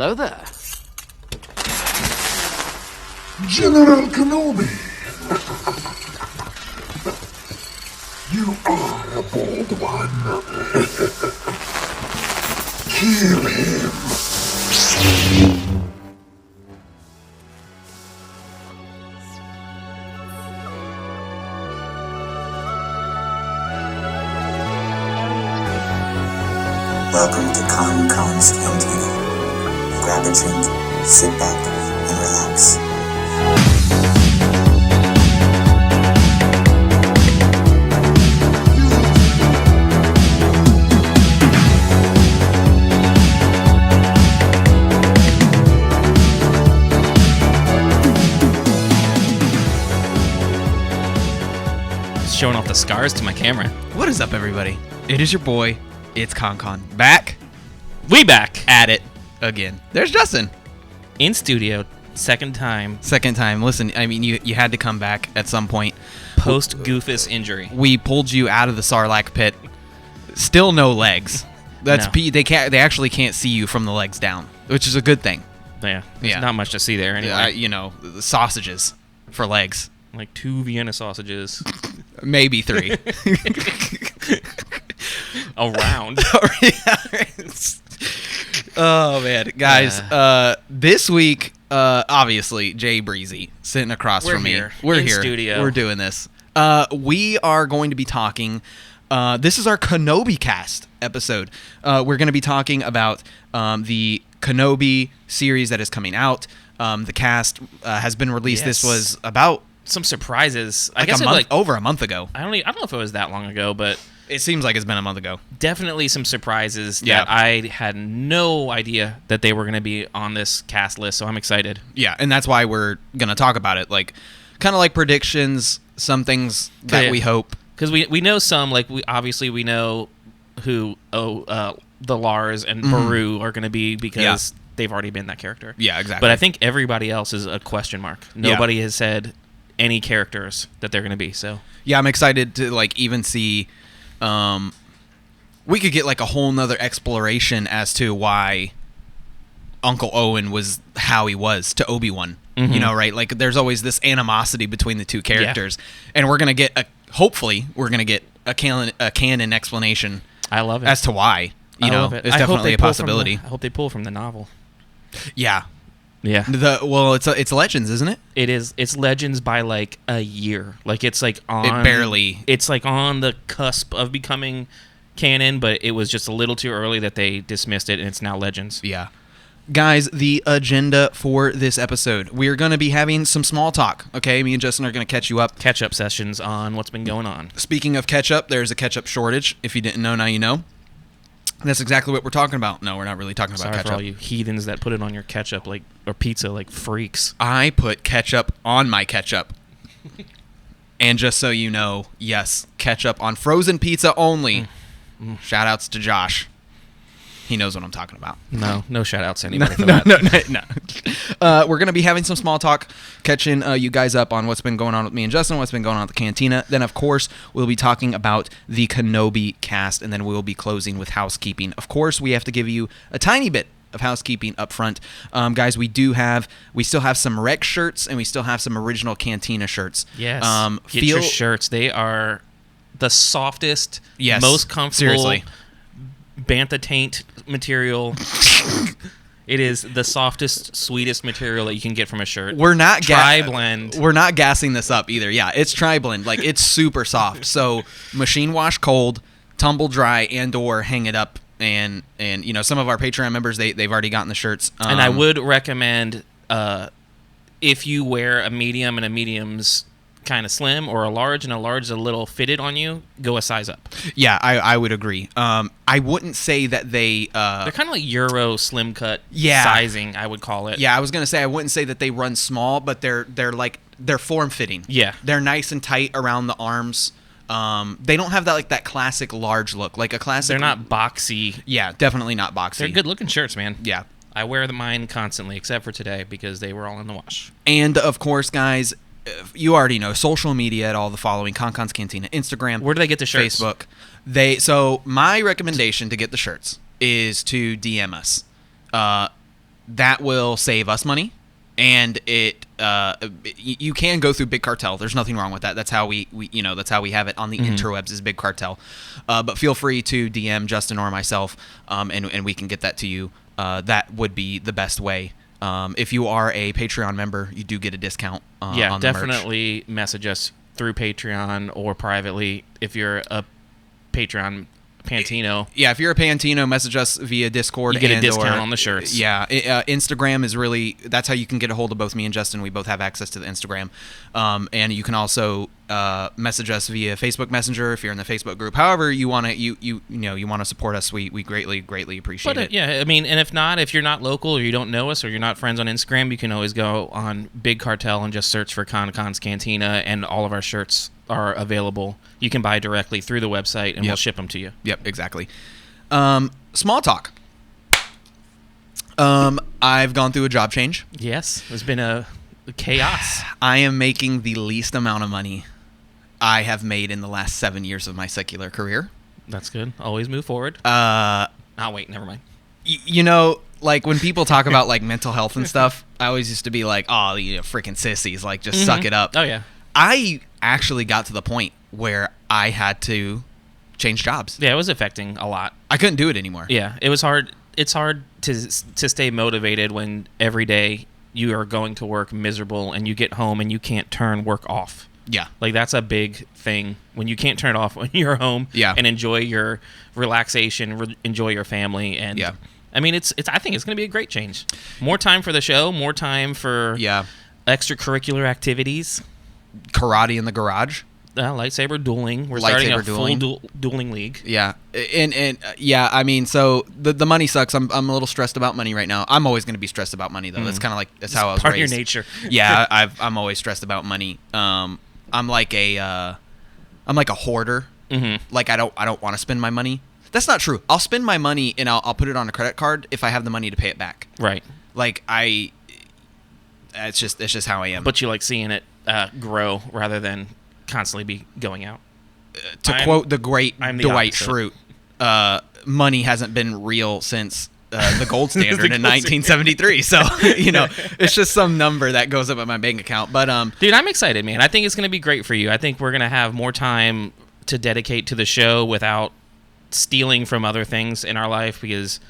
Hello there. General Kenobi! You are a bold one. Kill him. Welcome to KonKon's Cantina. Grab a drink, sit back, and relax. Showing off the scars to my camera. What is up, everybody? It is your boy, it's KonKon. Back We back at it again. There's Justin. in studio, second time Second time. Listen, I mean, you had to come back at some point. post Goofus injury. We pulled you out of the Sarlacc pit. Still no legs. That's No. They actually can't see you from the legs down, which is a good thing. Yeah, there's Yeah. not much to see there anyway. The sausages for legs. Like 2 Vienna sausages Maybe 3. around. Oh man, guys! This week, obviously, Jay Breezy sitting across We're from me. here, We're in here. studio. We're doing this. We are going to be talking. This is our Kenobi Cast episode. We're going to be talking about the Kenobi series that is coming out. The cast has been released. Yes. This was about Some surprises. I like guess a month, over a month ago. I don't know if it was that long ago, but It seems like it's been a month ago. definitely some surprises Yeah. that I had no idea that they were going to be on this cast list. So I'm excited. Yeah, and that's why we're going to talk about it. Like, kind of like predictions, some things that Yeah. we hope. Because we know some, like we know who the Lars and Baru are going to be because they've already been that character. Yeah, exactly. But I think everybody else is a question mark. Nobody has said any characters that they're going to be. So Yeah, I'm excited to like even see. We could get like a whole nother exploration as to why Uncle Owen was how he was to Obi-Wan. Mm-hmm. You know, right? Like, there's always this animosity between the two characters, and we're gonna get hopefully we're gonna get a canon explanation I love it. as to why. You I know, love it. it's I hope definitely they a pull from possibility. I hope they pull from the novel. Yeah. Yeah. It's Legends, isn't it? It is. It's Legends by like a year. Like it's like on. It barely. It's like on the cusp of becoming canon, but it was just a little too early that they dismissed it, and it's now Legends. Yeah. Guys, the agenda for this episode. We're going to be having some small talk, okay? Me and Justin are going to catch you up. Catch-up sessions on what's been going on. Speaking of ketchup, there's a ketchup shortage. If you didn't know, now you know. That's exactly what we're talking about. No, we're not really talking about Sorry ketchup. for all you heathens that put it on your ketchup or pizza like freaks. I put ketchup on my ketchup. And just so you know, yes, ketchup on frozen pizza only. Shout outs to Josh. He knows what I'm talking about. No shout outs to anybody for No, that. no. We're going to be having some small talk, catching you guys up on what's been going on with me and Justin, what's been going on at the Cantina. Then, of course, we'll be talking about the Kenobi cast, and then we'll be closing with housekeeping. Of course, we have to give you a tiny bit of housekeeping up front. Guys, we still have some rec shirts, and we still have some original Cantina shirts. Yes. Get your shirts. They are the softest, most comfortable. Seriously. Bantha taint material. It is the softest, sweetest material that you can get from a shirt. We're not tri-blend. We're not gassing this up either. Yeah, it's tri-blend. Like, it's super soft. So machine wash cold, tumble dry, and/or hang it up. And you know, some of our Patreon members they've already gotten the shirts. And I would recommend if you wear a medium and a medium's kind of slim, or a large and a large is a little fitted on you, go a size up. Yeah, I would agree. I wouldn't say that they're kind of like Euro slim cut Yeah. sizing, I would call it. Yeah, I was gonna say I wouldn't say that they run small, but they're form fitting. Yeah. They're nice and tight around the arms. They don't have that classic large look, like a classic. They're not boxy. Yeah, definitely not boxy. They're good looking shirts, man. Yeah. I wear mine constantly, except for today because they were all in the wash. And of course, guys, you already know social media at all the following: KonKon's Cantina, Instagram. Where do they get the shirts? Facebook. So my recommendation to get the shirts is to DM us. that will save us money. And you can go through Big Cartel. There's nothing wrong with that. That's how we that's how we have it on the interwebs is Big Cartel. But feel free to DM Justin or myself, and we can get that to you. That would be the best way. If you are a Patreon member, you do get a discount. On the merch. Definitely message us through Patreon or privately if you're a Patreon Pantino. Yeah, if you're a Pantino, message us via Discord. You get a discount on the shirts. Yeah, Instagram is really, that's how you can get a hold of both me and Justin. We both have access to the Instagram. And you can also message us via Facebook Messenger if you're in the Facebook group. However you want to you want to support us, we greatly appreciate it. Yeah, I mean, and if you're not local or you don't know us or you're not friends on Instagram, you can always go on Big Cartel and just search for KonKon's Cantina, and all of our shirts are available. You can buy directly through the website, and we'll ship them to you. Yep, exactly. Small talk. I've gone through a job change. Yes, there's been a chaos. I am making the least amount of money I have made in the last 7 years of my secular career. That's good. Always move forward. Wait, never mind. Like when people talk about like mental health and stuff, I always used to be like, oh, freaking sissies, like just suck it up. Oh yeah. I actually got to the point where I had to change jobs. Yeah, it was affecting a lot. I couldn't do it anymore. Yeah, it was hard. It's hard to stay motivated when every day you are going to work miserable and you get home and you can't turn work off. Yeah. Like that's a big thing when you can't turn it off when you're home and enjoy your relaxation, enjoy your family. And yeah. I mean, I think it's going to be a great change. More time for the show, more time for extracurricular activities. Karate in the garage. Lightsaber dueling. We're starting a full dueling league. Yeah, and I mean, so the money sucks. I'm a little stressed about money right now. I'm always going to be stressed about money though. That's kind of like that's how I was part raised. Of your nature. Yeah, I'm always stressed about money. I'm like a hoarder. Mm-hmm. Like I don't want to spend my money. That's not true. I'll spend my money and I'll put it on a credit card if I have the money to pay it back. Right. Like it's just how I am. But you like seeing it grow rather than constantly be going out. To quote the great Dwight Schrute, money hasn't been real since the gold standard in 1973. So, it's just some number that goes up in my bank account. But dude, I'm excited, man. I think it's going to be great for you. I think we're going to have more time to dedicate to the show without stealing from other things in our life because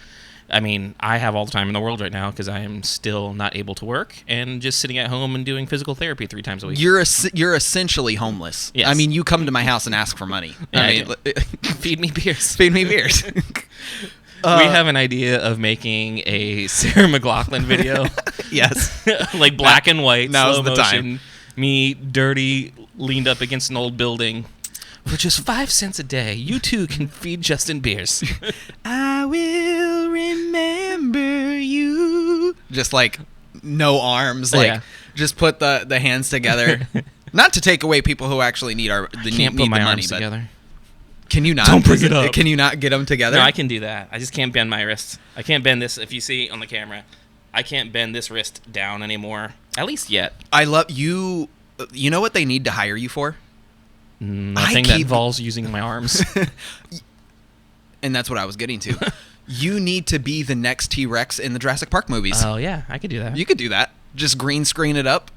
I mean, I have all the time in the world right now because I am still not able to work and just sitting at home and doing physical therapy 3 times a week. You're essentially homeless. Yes. I mean, you come to my house and ask for money. Yeah, feed me beers. Feed me beers. We have an idea of making a Sarah McLachlan video. Yes. Like black and white, now's slow the motion. time. Me dirty, leaned up against an old building. For just 5 cents a day, you too can feed Justin beers. I will remember you. Just like no arms, like just put the hands together. Not to take away people who actually need the money, arms together. Can you not? Don't bring it up. Can you not get them together? No, I can do that. I just can't bend my wrists. I can't bend this. If you see on the camera, I can't bend this wrist down anymore. At least yet. I love you. You know what they need to hire you for? Nothing that involves using my arms. And that's what I was getting to. You need to be the next T-Rex in the Jurassic Park movies. Oh, yeah. I could do that. You could do that. Just green screen it up.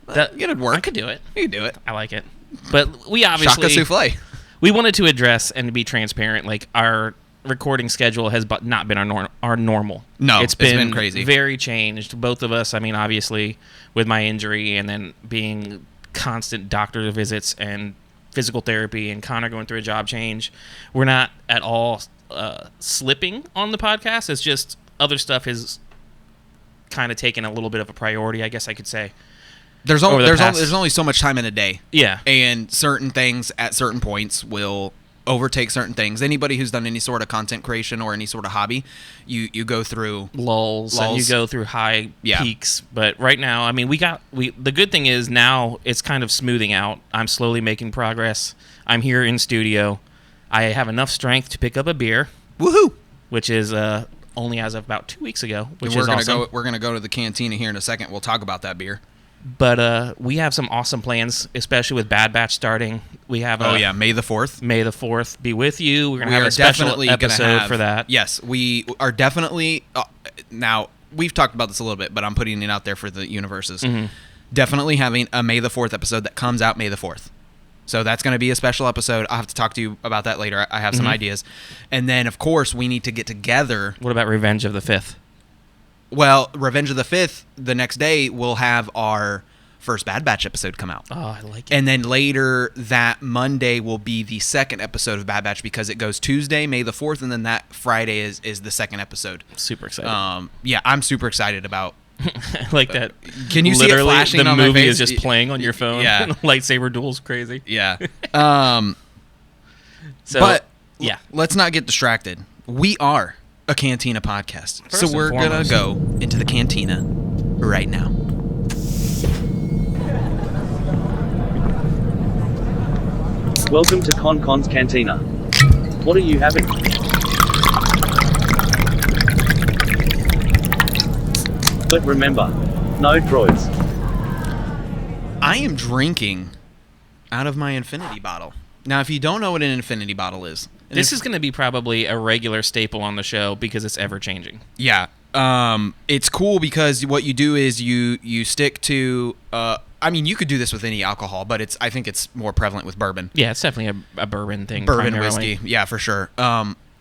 It'd work. I could do it. You could do it. I like it. But we obviously... Shaka souffle. We wanted to address and be transparent. Like, our recording schedule has not been our normal. No, it's been crazy. Very changed. Both of us, I mean, obviously, with my injury and then being... constant doctor visits and physical therapy and Konnor going through a job change, we're not at all slipping on the podcast. It's just other stuff is kind of taken a little bit of a priority, I guess I could say. There's only so much time in a day. Yeah. And certain things at certain points will overtake certain things. Anybody who's done any sort of content creation or any sort of hobby, you go through lulls and you go through high peaks. But right now, I mean, the good thing is now it's kind of smoothing out. I'm slowly making progress. I'm here in studio. I have enough strength to pick up a beer. Woohoo! Which is only as of about 2 weeks ago, which we're is awesome. We're gonna go to the Cantina here in a second. We'll talk about that beer. But we have some awesome plans, especially with Bad Batch starting. We have May the 4th. May the 4th be with you. We're going to have a special episode for that. Yes, we are definitely... now, we've talked about this a little bit, but I'm putting it out there for the universes. Mm-hmm. Definitely having a May the 4th episode that comes out May the 4th. So that's going to be a special episode. I'll have to talk to you about that later. I have some ideas. And then, of course, we need to get together. What about Revenge of the 5th? Well, Revenge of the 5th, the next day, we'll have our first Bad Batch episode come out. Oh, I like it. And then later that Monday will be the second episode of Bad Batch because it goes Tuesday, May the 4th, and then that Friday is the second episode. Super excited. Yeah, I'm super excited about. I like that. Can you see it Literally, flashing the on my movie face? is just playing on your phone. Yeah. Lightsaber duels crazy. Yeah. So, But yeah. let's not get distracted. We are a Cantina podcast. First So and we're going to foremost. go into the Cantina right now. Welcome to KonKon's Cantina. What are you having? But remember, no droids. I am drinking out of my infinity bottle. Now, if you don't know what an infinity bottle is, This is going to be probably a regular staple on the show because it's ever changing. yeah, it's cool because what you do is you stick to. I mean, you could do this with any alcohol, but I think it's more prevalent with bourbon. Yeah, it's definitely a bourbon thing. Bourbon primarily. whiskey, yeah, for sure.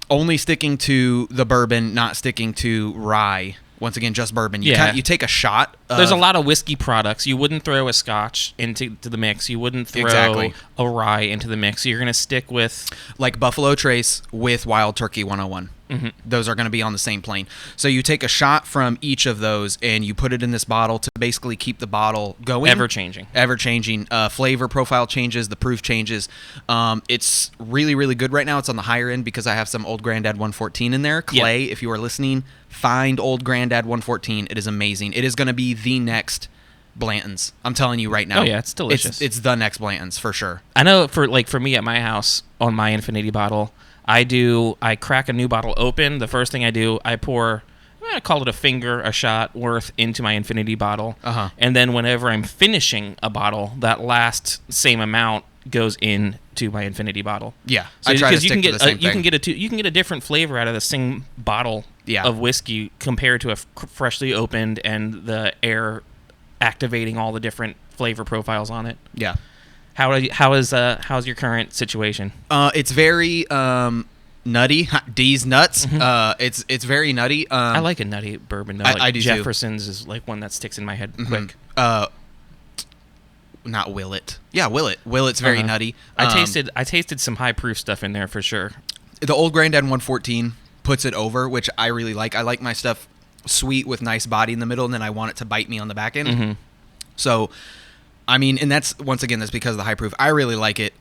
Only sticking to the bourbon, not sticking to rye. Once again, just bourbon. You take a shot. There's a lot of whiskey products. You wouldn't throw a scotch into the mix. You wouldn't throw Exactly. a rye into the mix. You're going to stick with... like Buffalo Trace with Wild Turkey 101. Mm-hmm. Those are going to be on the same plane. So you take a shot from each of those and you put it in this bottle to basically keep the bottle going. Ever changing. Ever changing. Flavor profile changes. The proof changes. It's really, really good right now. It's on the higher end because I have some Old Granddad 114 in there. Clay, if you are listening, find Old Granddad 114. It is amazing. It is going to be the next Blanton's. I'm telling you right now. Oh, yeah, it's delicious. It's the next Blanton's for sure. I know for me at my house, on my infinity bottle, I crack a new bottle open. The first thing I do, I pour, I call it a shot worth into my infinity bottle. Uh-huh. And then whenever I'm finishing a bottle, that last same amount goes into my infinity bottle. Yeah, So, I try to because stick to the same you thing. can get a different flavor out of the same bottle of whiskey compared to a freshly opened and the air activating all the different flavor profiles on it. Yeah. How's your current situation? It's very nutty. D's nuts. It's very nutty. I like a nutty bourbon though. I do too. Jefferson's is like one that sticks in my head quick. Not Willet. Yeah, Willet. Willet's very nutty. I tasted some high proof stuff in there for sure. The Old Granddad 114 puts it over, which I really like. I like my stuff sweet with nice body in the middle, and then I want it to bite me on the back end. Mm-hmm. So, I mean, and that's because of the high proof. I really like it.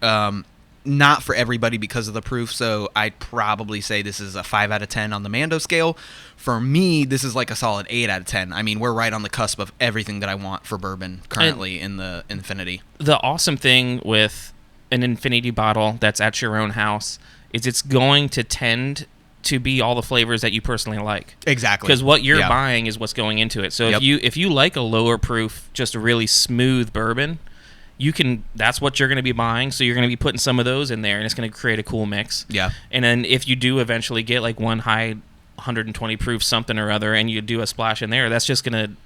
Not for everybody because of the proof, so I'd probably say this is a 5 out of 10 on the Mando scale. For me, this is like a solid 8 out of 10. I mean, we're right on the cusp of everything that I want for bourbon currently in the Infinity. The awesome thing with an infinity bottle that's at your own house is it's going to tend to be all the flavors that you personally like. Exactly. Because what you're buying is what's going into it. So if you like a lower proof, just a really smooth bourbon, that's what you're going to be buying. So you're going to be putting some of those in there, and it's going to create a cool mix. Yeah. And then if you do eventually get like one high 120 proof something or other, and you do a splash in there, that's just going to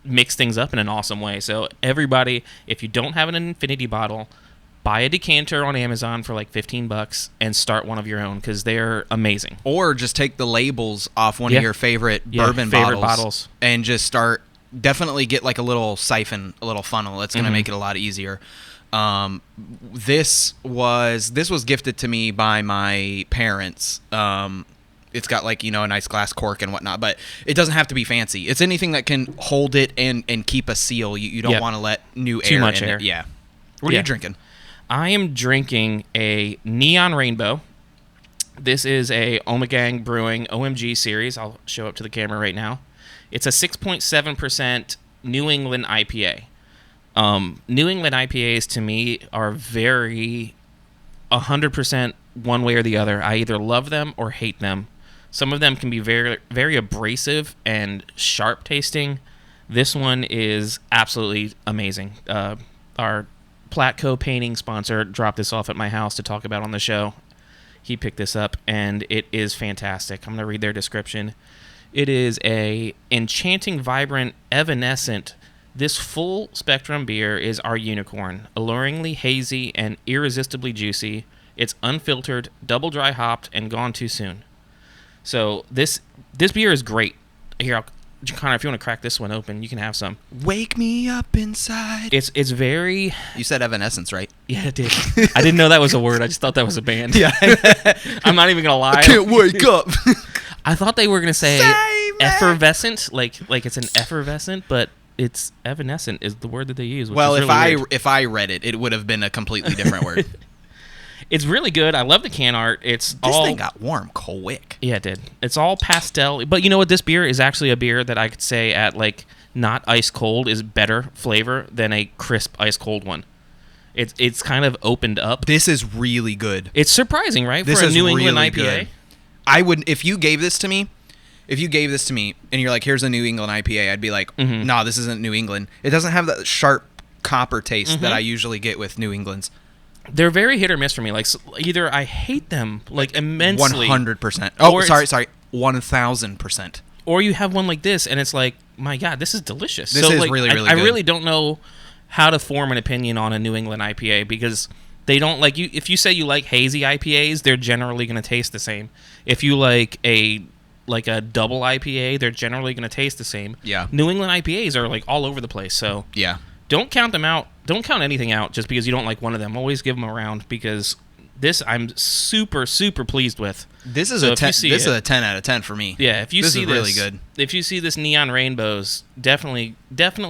mix things up in an awesome way. So everybody, if you don't have an infinity bottle, buy a decanter on Amazon for like $15 and start one of your own because they're amazing. Or just take the labels off one of your favorite bourbon bottles and just start. Definitely get like a little siphon, a little funnel. It's going to make it a lot easier. This was gifted to me by my parents. It's got like, a nice glass cork and whatnot, but it doesn't have to be fancy. It's anything that can hold it and keep a seal. You don't want to let new air Too much in air. it. Yeah. What are you drinking? I am drinking a Neon Rainbow. This is a Omegang Brewing OMG series. I'll show up to the camera right now. It's a 6.7% New England IPA. New England IPAs to me are very 100% one way or the other. I either love them or hate them. Some of them can be very, very abrasive and sharp tasting. This one is absolutely amazing. Our Platco painting sponsor dropped this off at my house to talk about on the show. He picked this up, and it is fantastic. I'm going to read their description. It is a enchanting, vibrant, evanescent. This full spectrum beer is our unicorn, alluringly hazy and irresistibly juicy. It's unfiltered, double dry hopped, and gone too soon. So this beer is great. Here, Konnor, if you want to crack this one open, you can have some. Wake me up inside. It's very... You said Evanescence, right? Yeah, it did. I didn't know that was a word. I just thought that was a band. Yeah. I'm not even going to lie. I can't wake up. I thought they were going to say Save me. effervescent, like it's an effervescent, but it's evanescent is the word that they use. Which Well, is really weird. if I read it, it would have been a completely different word. It's really good. I love the can art. It's This all thing got warm quick. Yeah, it did. It's all pastel. But you know what? This beer is actually a beer that I could say at like not ice cold is better flavor than a crisp ice cold one. It's kind of opened up. This is really good. It's surprising, right? This For a is New England really IPA. good. I would, if you gave this to me, and you're like, here's a New England IPA, I'd be like, nah, this isn't New England. It doesn't have that sharp copper taste that I usually get with New England's. They're very hit or miss for me. Like either I hate them like immensely, 100%. Oh, or sorry, 1000%. or you have one like this and it's like, my God, this is delicious. This is like, really, really I good. really don't know how to form an opinion on a New England IPA because they don't like you. If you say you like hazy IPAs, they're generally going to taste the same. If you like a double IPA, they're generally going to taste the same. Yeah. New England IPAs are like all over the place. So Yeah. don't count them out. Don't count anything out just because you don't like one of them. Always give them a round because this I'm super, super pleased with. This is So a 10. if you see This is it- a 10 out of 10 for me. Yeah, if you this see is this, really good. If you see this neon rainbows, definitely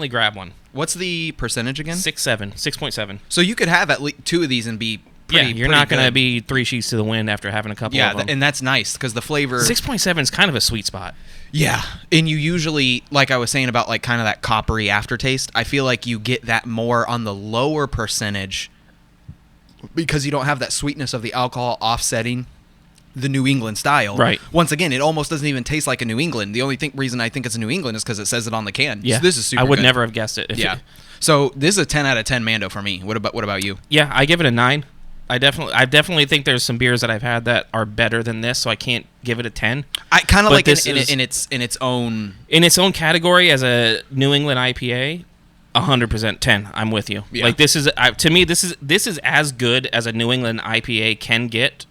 grab one. What's the percentage again? 6.7. So you could have at least 2 of these and be pretty. Yeah, you're pretty not going to good. be 3 sheets to the wind after having a couple Yeah, of them. and that's nice because the flavor. 6.7 is kind of a sweet spot. Yeah, and you usually, like I was saying about like kind of that coppery aftertaste, I feel like you get that more on the lower percentage because you don't have that sweetness of the alcohol offsetting the New England style. Right. Once again, it almost doesn't even taste like a New England. The only reason I think it's a New England is because it says it on the can. Yeah, So this is super I would good. never have guessed it. Yeah. So this is a 10 out of 10 Mando for me. What about you? Yeah, I give it a 9. I definitely think there's some beers that I've had that are better than this, so I can't give it a 10. I kind of But like this it is- in its own. In its own category as a New England IPA, 100% 10. I'm with you. Yeah. Like this is to me this is as good as a New England IPA can get,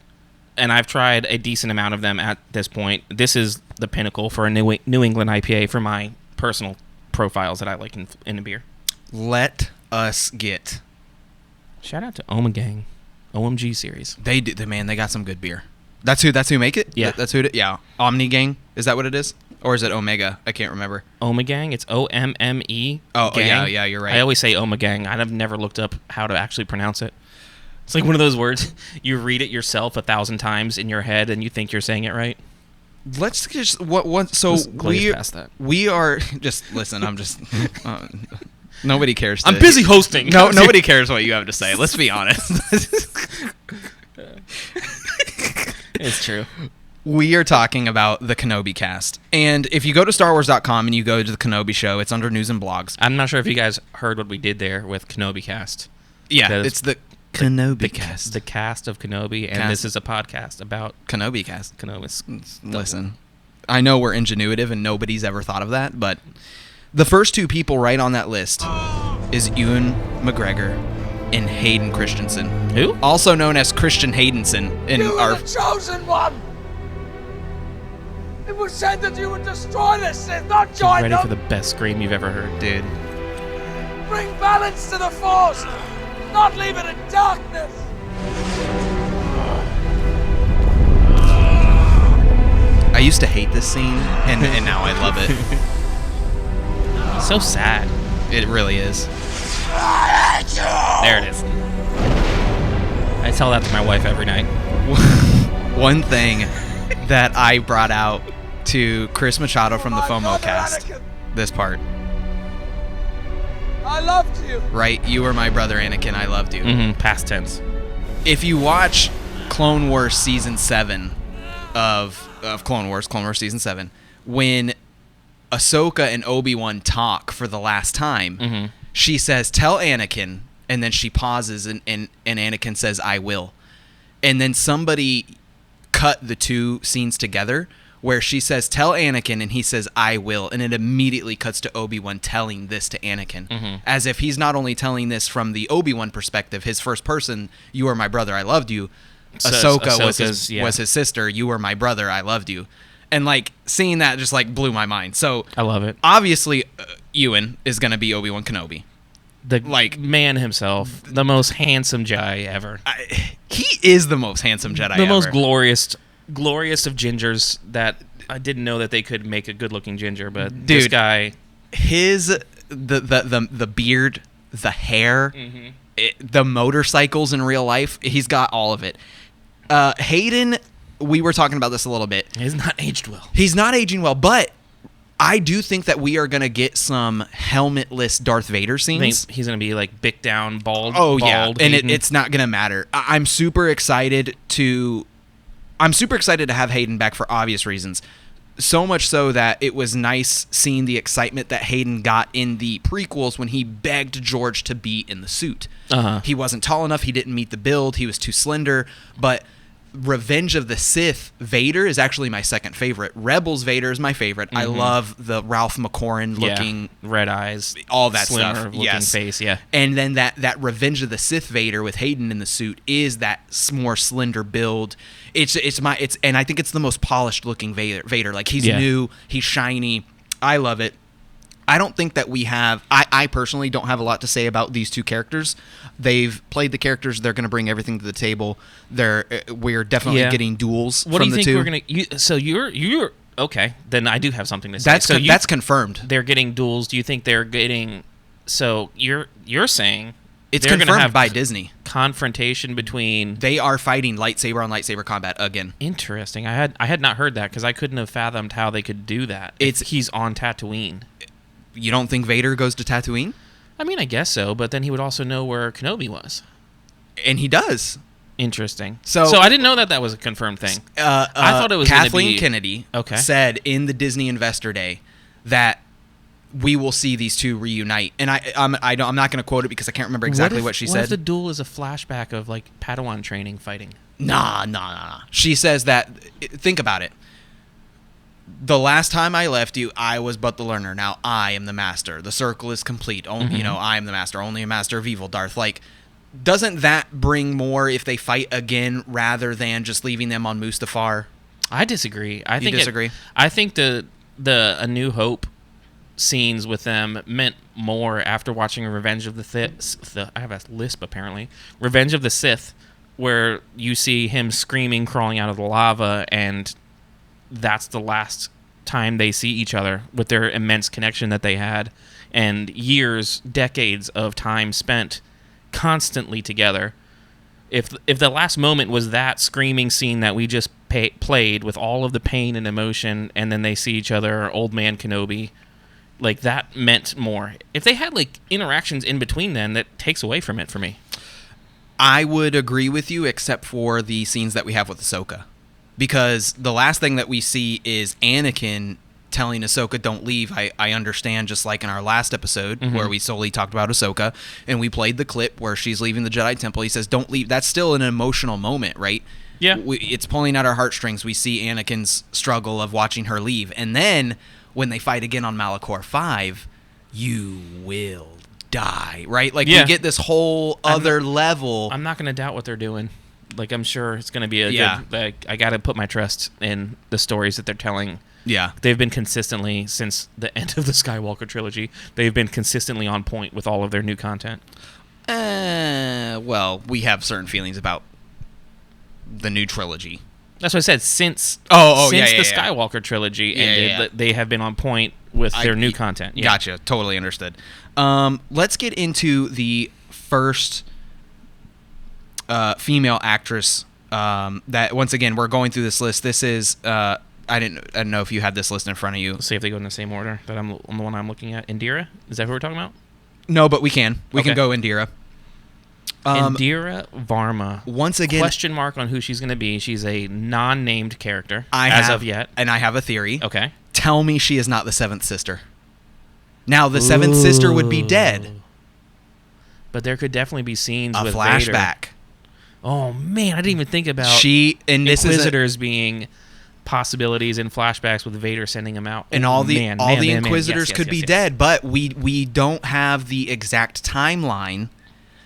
and I've tried a decent amount of them at this point. This is the pinnacle for a New England IPA for my personal profiles that I like in a beer. Let us get. Shout out to Omegang, OMG series. They do, man. They got some good beer. That's who make it. Yeah. That's who. Yeah. Omni Gang. Is that what it is, or is it Omega? I can't remember. Omegang. It's OMME. Oh, gang. yeah. You're right. I always say Omegang. I've never looked up how to actually pronounce it. It's like one of those words you read it yourself 1,000 times in your head and you think you're saying it right. Let's just what. So Let's glaze past that. we are just listen. I'm just. Nobody cares. I'm busy hosting. No, nobody cares what you have to say. Let's be honest. It's true. We are talking about the Kenobi Cast. And if you go to StarWars.com and you go to the Kenobi show, it's under news and blogs. I'm not sure if you guys heard what we did there with Kenobi Cast. Yeah, That is- it's the Kenobi The Cast. The cast of Kenobi, and Cast. this is a podcast about Kenobi Cast. Kenobi. Listen, I know we're ingenuitive and nobody's ever thought of that, but the first 2 people right on that list is Ewan McGregor and Hayden Christensen. Who? Also known as Christian Haydenson in You our... were the chosen one! It was said that you would destroy the Sith, not join Ready them! for the best scream you've ever heard. Dude. Bring balance to the Force, not leave it in darkness! I used to hate this scene, and now I love it. So sad. It really is. There it is. I tell that to my wife every night. One thing that I brought out to Chris Machado from the My FOMO brother cast, Anakin, this part, I loved you! right? You were my brother Anakin, I loved you. Mm-hmm. Past tense. If you watch Clone Wars Season 7 of Clone Wars Season 7, when Ahsoka and Obi-Wan talk for the last time, she says, tell Anakin, and then she pauses and Anakin says, I will. And then somebody cut the 2 scenes together where she says, "Tell Anakin," and he says, "I will," and it immediately cuts to Obi-Wan telling this to Anakin, as if he's not only telling this from the Obi-Wan perspective, his first person, "You are my brother, I loved you." Ahsoka was his sister. "You were my brother, I loved you," and like seeing that just like blew my mind. So I love it. Obviously, Ewan is going to be Obi-Wan Kenobi. The man himself, the most handsome Jedi ever. He is the most handsome Jedi ever. The most glorious of gingers that I didn't know that they could make a good-looking ginger, but this guy... The beard, the hair, the motorcycles in real life, he's got all of it. Hayden, we were talking about this a little bit. He's not aged well. He's not aging well, but I do think that we are going to get some helmetless Darth Vader scenes. He's going to be like bicked down, bald. Oh, yeah, and Hayden. it's not going to matter. I'm super excited to have Hayden back for obvious reasons. So much so that it was nice seeing the excitement that Hayden got in the prequels when he begged George to be in the suit. He wasn't tall enough. He didn't meet the build. He was too slender. But Revenge of the Sith Vader is actually my second favorite. Rebels Vader is my favorite. I love the Ralph McCoran looking, red eyes, all that slimmer stuff. looking face, yeah. And then that Revenge of the Sith Vader with Hayden in the suit is that more slender build. And I think it's the most polished looking Vader. Like he's new, he's shiny. I love it. I don't think that we have... I personally don't have a lot to say about these two characters. They've played the characters. They're going to bring everything to the table. We're definitely getting duels what from do the you two. think we're going to... So you're... Okay, then I do have something to say. That's confirmed. They're getting duels. Do you think they're getting... So you're saying... It's they're gonna confirmed have by Disney. Confrontation between... They are fighting lightsaber on lightsaber combat again. Interesting. I had not heard that because I couldn't have fathomed how they could do that. He's on Tatooine. You don't think Vader goes to Tatooine? I mean, I guess so, but then he would also know where Kenobi was. And he does. Interesting. So I didn't know that was a confirmed thing. I thought it was Kathleen Kennedy okay. said in the Disney Investor Day that we will see these two reunite. And I'm not going to quote it because I can't remember exactly what she said. What if the duel is a flashback of like Padawan training fighting? Nah. She says that, think about it. The last time I left you, I was but the learner. Now I am the master. The circle is complete. Only, I am the master. Only a master of evil, Darth. Like, doesn't that bring more if they fight again rather than just leaving them on Mustafar? I disagree. I disagree? I think the A New Hope scenes with them meant more after watching Revenge of the Sith. I have a lisp apparently. Revenge of the Sith, where you see him screaming, crawling out of the lava, and that's the last time they see each other with their immense connection that they had and years, decades of time spent constantly together. If the last moment was that screaming scene that we just played with all of the pain and emotion, and then they see each other, Old Man Kenobi, like that meant more. If they had like interactions in between then, that takes away from it for me. I would agree with you except for the scenes that we have with Ahsoka. Because the last thing that we see is Anakin telling Ahsoka, don't leave. I understand, just like in our last episode where we solely talked about Ahsoka, and we played the clip where she's leaving the Jedi Temple. He says, don't leave. That's still an emotional moment, right? Yeah. It's pulling at our heartstrings. We see Anakin's struggle of watching her leave. And then when they fight again on Malachor 5, you will die, right? Like, we get this whole other level. I'm not going to doubt what they're doing. Like, I'm sure it's going to be a good... Like, I got to put my trust in the stories that they're telling. Yeah. They've been consistently, since the end of the Skywalker trilogy, they've been consistently on point with all of their new content. Well, we have certain feelings about the new trilogy. That's what I said. Since the Skywalker trilogy ended, they have been on point with their new content. Yeah. Gotcha. Totally understood. Let's get into the first... female actress that, once again, we're going through this list. This is I don't know if you had this list in front of you. Let's see if they go in the same order that I'm the one I'm looking at. Indira, is that who we're talking about? No, but we can go Indira. Indira Varma. Once again, question mark on who she's going to be. She's a non-named character as of yet, and I have a theory. Okay, tell me she is not the seventh sister. Now the seventh sister would be dead, but there could definitely be scenes with flashback. Vader. Oh man, I didn't even think about Inquisitors being possibilities and flashbacks with Vader sending him out. And all the Inquisitors Yes, could be dead, but we don't have the exact timeline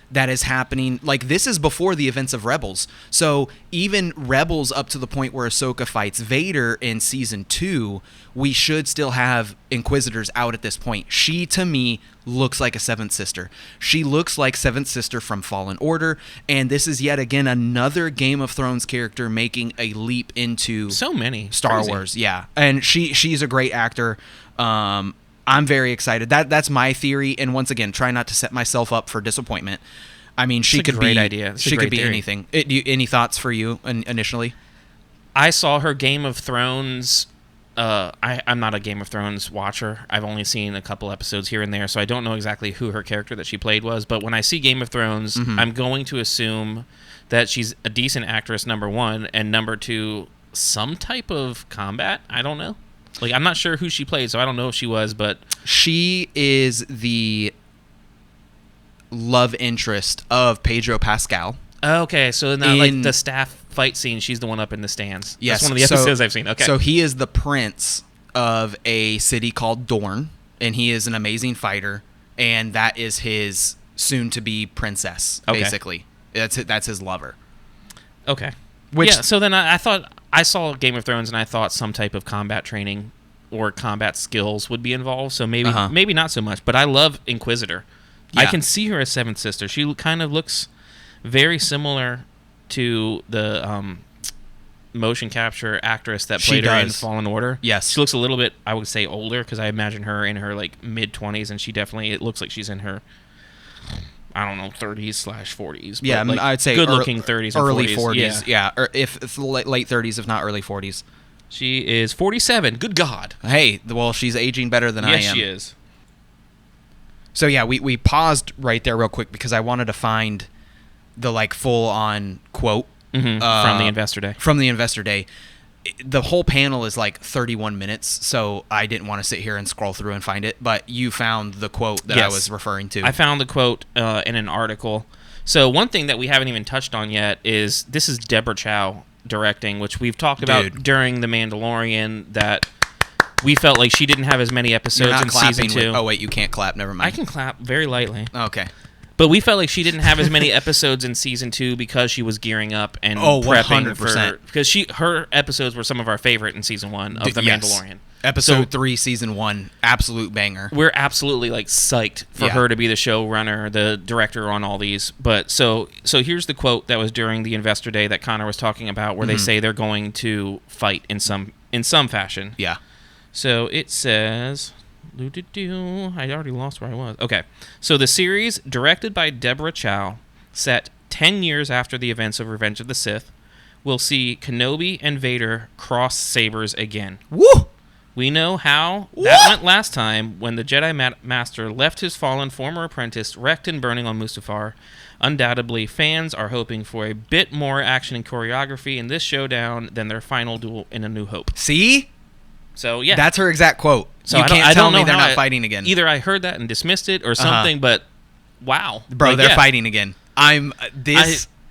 that is happening. Like, this is before the events of Rebels. So even Rebels up to the point where Ahsoka fights Vader in season 2, we should still have Inquisitors out at this point. She, to me, looks like a Seventh Sister. She looks like Seventh Sister from Fallen Order, and this is yet again another Game of Thrones character making a leap into So many. Star Crazy. Wars. Yeah, and she's a great actor. I'm very excited. That's my theory, and once again, try not to set myself up for disappointment. I mean, she It's a could great be idea. It's a she could great be theory. anything. Any thoughts for you initially? I saw her Game of Thrones. I'm not a Game of Thrones watcher. I've only seen a couple episodes here and there, so I don't know exactly who her character that she played was. But when I see Game of Thrones, Mm-hmm. I'm going to assume that she's a decent actress, number one, and number two, some type of combat. I don't know. Like, I'm not sure who she played, so I don't know if she was, but She is the love interest of Pedro Pascal. okay. So now, like In- the staff fight scene, she's the one up in the stands. Yes, That's one of the episodes I've seen. Okay, So he is the prince of a city called Dorne, and he is an amazing fighter, and that is his soon-to-be princess, Okay. basically. That's his lover. okay. Which- Yeah. So then I thought I saw Game of Thrones, and I thought some type of combat training or combat skills would be involved. So maybe Uh-huh. maybe not so much. But I love Inquisitor. I Yeah. can see her as Seventh Sister. She kind of looks very similar to the motion capture actress that She played her in does. Fallen Order. Yes. She looks a little bit, I would say, older, because I imagine her in her like mid-20s, and it looks like she's in her, I don't know, 30s/40s. Yeah, but, like, I'd say good-looking 30s and early 40s. Yeah, or if it's late 30s, if not early 40s. She is 47. Good God. Hey, well, she's aging better than I am. Yes, she is. So yeah, we paused right there real quick because I wanted to find the like full on quote From the Investor Day. From the Investor Day. The whole panel is like 31 minutes, so I didn't want to sit here and scroll through and find it. But you found the quote that I Yes. was referring to. I found the quote in an article. So one thing that we haven't even touched on yet is this is Deborah Chow directing, which we've talked about Dude. during The Mandalorian, that we felt like she didn't have as many You're episodes not in clapping season 2. oh wait, you can't clap. Never mind. I can clap very lightly. Okay. But we felt like she didn't have as many episodes in season 2 because she was gearing up and Oh, prepping 100%. because her episodes were some of our favorite in season 1 of The Yes. Mandalorian. Episode So 3, season 1, absolute banger. we're absolutely like psyched for Yeah. her to be the showrunner, the director on all these. But so here's the quote that was during the Investor Day that Konnor was talking about, where they say they're going to fight in some fashion. Yeah. So it says, I already lost where I was. Okay. So the series, directed by Deborah Chow, set 10 years after the events of Revenge of the Sith, will see Kenobi and Vader cross sabers again. Woo! We know how that went last time when the Jedi Master left his fallen former apprentice wrecked and burning on Mustafar. Undoubtedly, fans are hoping for a bit more action and choreography in this showdown than their final duel in A New Hope. See? So, yeah. That's her exact quote. So you I don't- can't I tell don't me know they're how not fighting again. Either I heard that and dismissed it or something, but wow. Bro, Like, they're yeah. fighting again. I'm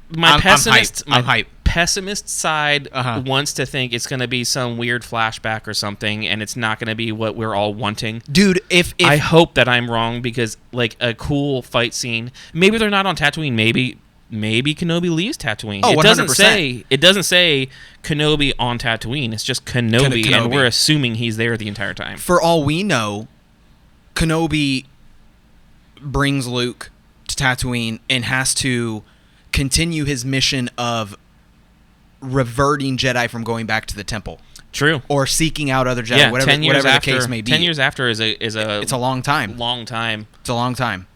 My I'm hyped. pessimist side Uh-huh. wants to think it's going to be some weird flashback or something, and it's not going to be what we're all wanting. Dude, if I hope that I'm wrong, because like a cool fight scene. Maybe they're not on Tatooine. Maybe Kenobi leaves Tatooine. Oh, it doesn't 100%. say Kenobi on Tatooine. It's just Kenobi, Kenobi. and we're assuming he's there the entire time. for all we know, Kenobi brings Luke to Tatooine and has to continue his mission of reverting Jedi from going back to the temple True. or seeking out other Jedi, Yeah, whatever, 10 years whatever after, the case may be. 10 years after is a It's a long time. long time. It's a long time.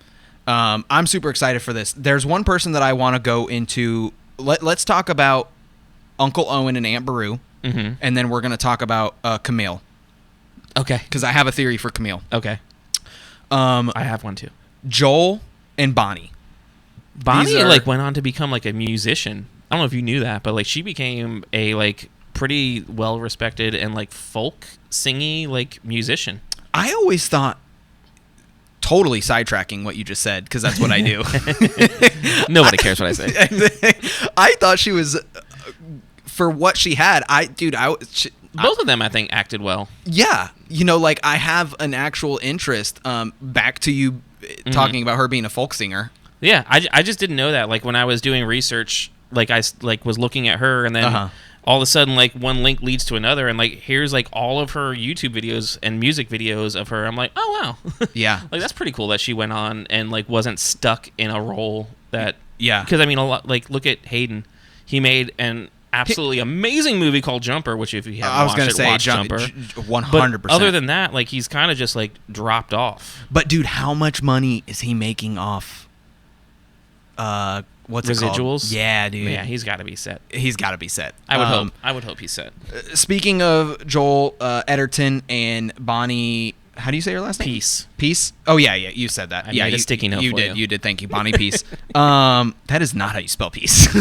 I'm super excited for this. There's one person that I want to go into. Let's talk about Uncle Owen and Aunt Beru, and then we're going to talk about Camille, Okay. because I have a theory for Camille. Okay. I have one too. Joel and Bonnie. Bonnie These are- like went on to become like a musician. I don't know if you knew that, but like she became a like pretty well respected and like folk singy like musician. I always thought, totally sidetracking what you just said, because that's what I do. Nobody cares what I say. I thought she was, for what she had. Both of them, I think, acted well. Yeah, like I have an actual interest. Back to you talking about her being a folk singer. Yeah, I just didn't know that. Like when I was doing research, like I was looking at her, and then all of a sudden, like one link leads to another, and like here's like all of her YouTube videos and music videos of her. I'm like, oh wow, yeah, like that's pretty cool that she went on and like wasn't stuck in a role that. Yeah, because I mean, a lot. Like look at Hayden, he made an absolutely amazing movie called Jumper, which if you haven't watch Jumper, 100%. But other than that, like he's kind of just like dropped off. But dude, how much money is he making off? What's it called? Residuals? Yeah, dude. Yeah, he's got to be set. He's got to be set. I would hope. I would hope he's set. Speaking of Joel Edgerton and Bonnie, how do you say her last name? Peace. Oh yeah, you said that. I made a sticky note you for did. You did. Thank you, Bonnie Peace. That is not how you spell peace.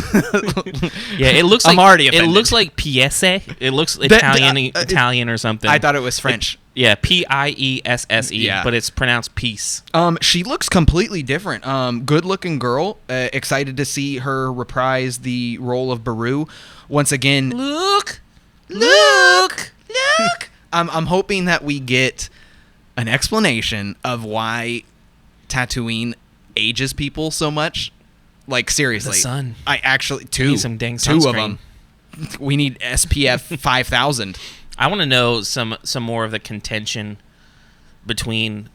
Yeah, it looks. I'm like, already offended. It looks like Piesse. It looks Italian or something. I thought it was French. Yeah, Piesse. Yeah. But it's pronounced peace. She looks completely different. Good-looking girl. Excited to see her reprise the role of Beru once again. Look. I'm hoping that we get an explanation of why Tatooine ages people so much. Like seriously, The sun. I actually two Need some dang two of sunscreen. them. We need SPF 5,000. I want to know some more of the contention between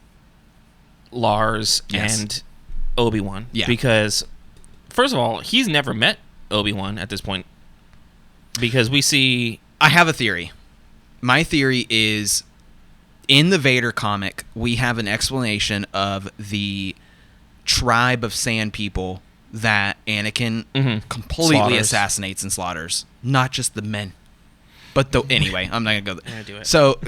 Lars Yes. and Obi-Wan. Yeah. Because, first of all, he's never met Obi-Wan at this point. Because we see... I have a theory. My theory is, in the Vader comic, we have an explanation of the tribe of sand people that Anakin completely Slaughters. assassinates and slaughters. Not just the men. But anyway, I'm not going to go there. gonna do it. So,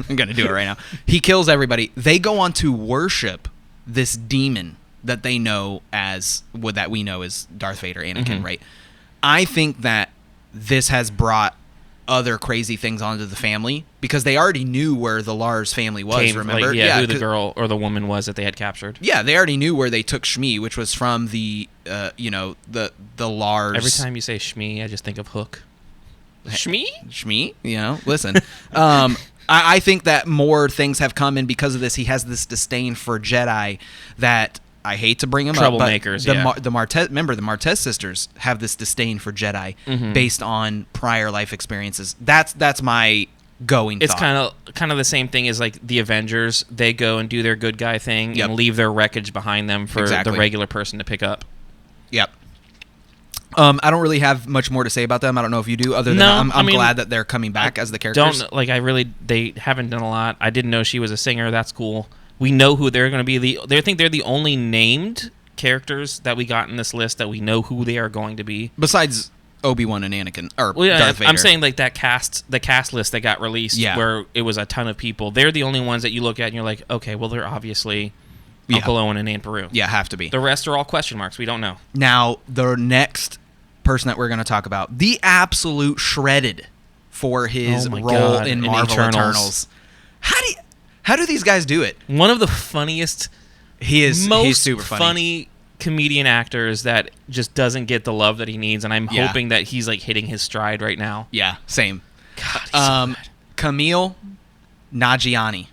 I'm going to do it right now. He kills everybody. They go on to worship this demon that they know as, that we know as Darth Vader, Anakin, right? I think that this has brought other crazy things onto the family because they already knew where the Lars family was, remember? Who the girl or the woman was that they had captured. Yeah, they already knew where they took Shmi, which was from the Lars. Every time you say Shmi, I just think of Hook. Shmi? Listen. I think that more things have come in because of this. He has this disdain for Jedi that I hate to bring him up, but Troublemakers, the Martez sisters have this disdain for Jedi based on prior life experiences. That's my going It's thought. kind of the same thing as like the Avengers. They go and do their good guy thing and leave their wreckage behind them for the regular person to pick up. Yep. I don't really have much more to say about them. I don't know if you do. Other than I'm glad that they're coming back as the characters. They haven't done a lot. I didn't know she was a singer. That's cool. We know who they're going to be. I think they're the only named characters that we got in this list that we know who they are going to be. Besides Obi-Wan and Anakin, or Darth Vader. I'm saying like the cast list that got released, where it was a ton of people. They're the only ones that you look at and you're like, okay, well they're obviously Uncle Owen and Aunt Beru. Yeah, have to be. The rest are all question marks. We don't know. Now the next person that we're going to talk about, the absolute shredded for his role in Marvel Eternals. How do these guys do it? One of the funniest, he's super funny comedian actors that just doesn't get the love that he needs, and I'm hoping that he's like hitting his stride right now. Yeah, same. God, he's so good. Camille Nagiani.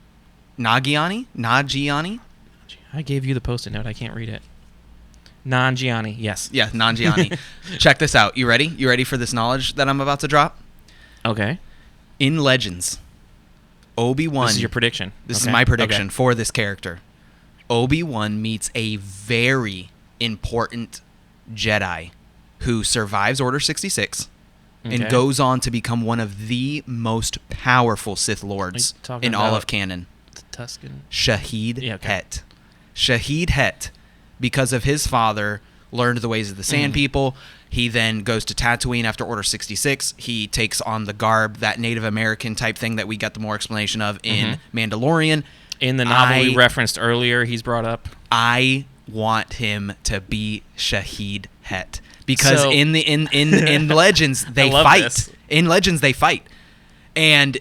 I gave you the post-it note. I can't read it. Nanjiani, yes. Yeah, Nanjiani. Check this out. You ready? You ready for this knowledge that I'm about to drop? Okay. In Legends, Obi-Wan... This is your prediction. This is my prediction for this character. Obi-Wan meets a very important Jedi who survives Order 66 and goes on to become one of the most powerful Sith Lords in all of canon. The Tuscan? Shahid Het. Shahid Het, because of his father, learned the ways of the Sand People. He then goes to Tatooine after Order 66. He takes on the garb, that Native American type thing that we got the more explanation of in Mandalorian. In the novel we referenced earlier, he's brought up. I want him to be Shahid Het because in Legends they fight. This. In Legends they fight, and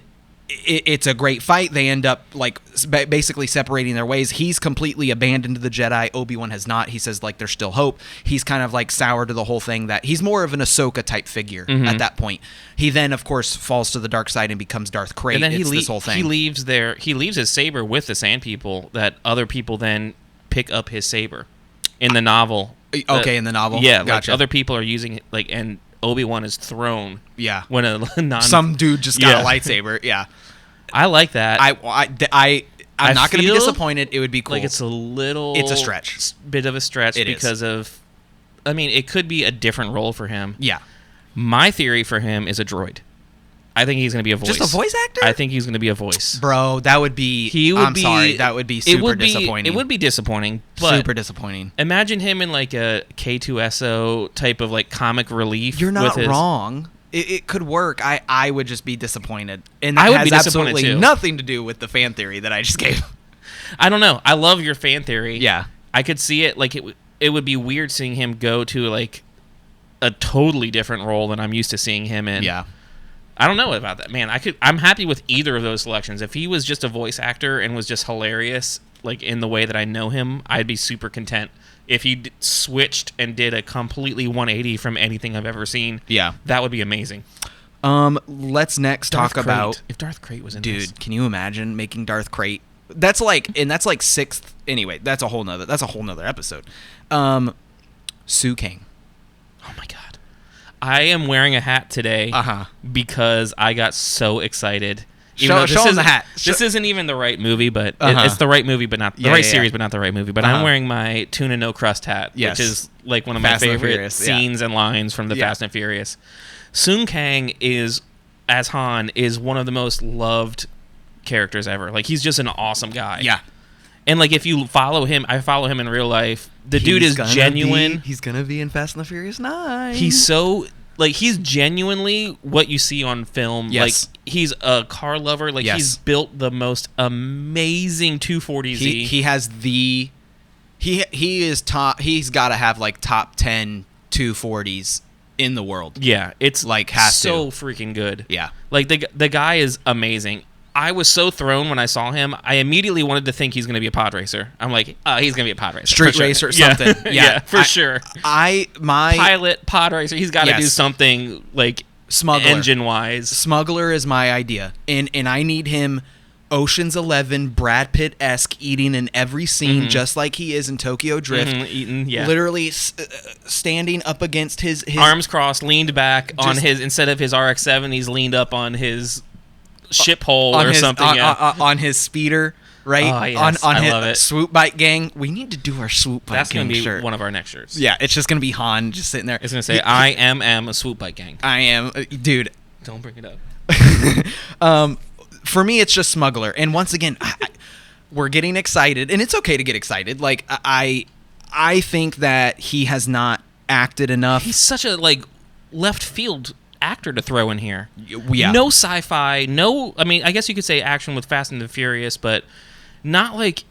it's a great fight. They end up like basically separating their ways. He's completely abandoned the Jedi. Obi-Wan has not. He says like there's still hope. He's kind of like sour to the whole thing. That he's more of an Ahsoka type figure at that point. He then of course falls to the dark side and becomes Darth Krayt. And then this whole thing. He leaves his saber with the Sand People. That other people then pick up his saber in the novel. Okay, in the novel. Yeah, gotcha. like other people are using it, like, and Obi-Wan is thrown. Yeah. When some dude just got a lightsaber. Yeah. I like that. I'm not going to be disappointed. It would be cool. Like it's a stretch. Bit of a stretch because of. I mean, it could be a different role for him. Yeah. My theory for him is a droid. I think he's going to be a voice. Just a voice actor? I think he's going to be a voice. Bro, that would be. Sorry, that would be super disappointing. It would be disappointing. But super disappointing. Imagine him in like a K2SO type of like comic relief. You're not wrong. It could work. I would just be disappointed, and that I would has be disappointed absolutely too. nothing to do with the fan theory that I just gave. I don't know. I love your fan theory. Yeah, I could see it. Like it would be weird seeing him go to like a totally different role than I'm used to seeing him in. Yeah. I don't know about that, man. I'm happy with either of those selections. If he was just a voice actor and was just hilarious, like in the way that I know him, I'd be super content. If he switched and did a completely 180 from anything I've ever seen, that would be amazing. Let's next talk about if Darth Krayt was in dude. this. Can you imagine making Darth Krayt? That's like sixth. Anyway, that's a whole nother episode. Su King. Oh my god. I am wearing a hat today because I got so excited. Show him the hat. This isn't even the right movie, but it's the right movie, but not the right series, but not the right movie. But I'm wearing my Tuna No Crust hat, which is like one of my favorite scenes and lines from the Fast and Furious. Sun Kang as Han is one of the most loved characters ever. Like he's just an awesome guy. Yeah. And like if you follow him, I follow him in real life. The dude is genuine. He's gonna be in Fast and the Furious 9. He's so he's genuinely what you see on film. Yes. Like he's a car lover. Like he's built the most amazing 240Z. He has the he is top. He's got to have like top 10 240s in the world. Yeah, it's like so freaking good. Yeah, like the guy is amazing. I was so thrown when I saw him. I immediately wanted to think he's going to be a pod racer. I'm like, he's going to be a pod racer. Street racer or something. Yeah, for sure. My pilot, pod racer. He's got to do something like smuggler engine-wise. Smuggler is my idea. And I need him Ocean's 11, Brad Pitt-esque, eating in every scene just like he is in Tokyo Drift. Eating, literally standing up against his arms crossed, leaned back on his, instead of his RX-7, he's leaned up on his ship hole or something on his speeder, right? Oh, yes. on I his love it. swoop bike gang. We need to do our swoop bike That's gang gonna be shirt. one of our next shirts. Yeah, it's just gonna be Han just sitting there. It's gonna say I am a swoop bike gang. I am, dude. Don't bring it up. For me, it's just smuggler. And once again, we're getting excited, and it's okay to get excited. Like I think that he has not acted enough. He's such a left field actor to throw in here. Yeah. No sci-fi, no, I mean, I guess you could say action with Fast and the Furious, but not like